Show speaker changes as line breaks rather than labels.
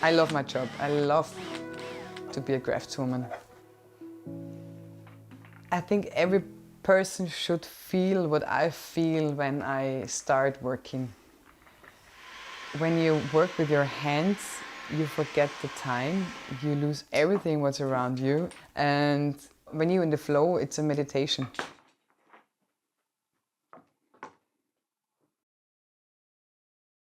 I love my job. I love to be a craftswoman. I think every person should feel what I feel when I start working. When you work with your hands, you forget the time, you lose everything what's around you, and when you're in the flow, it's a meditation.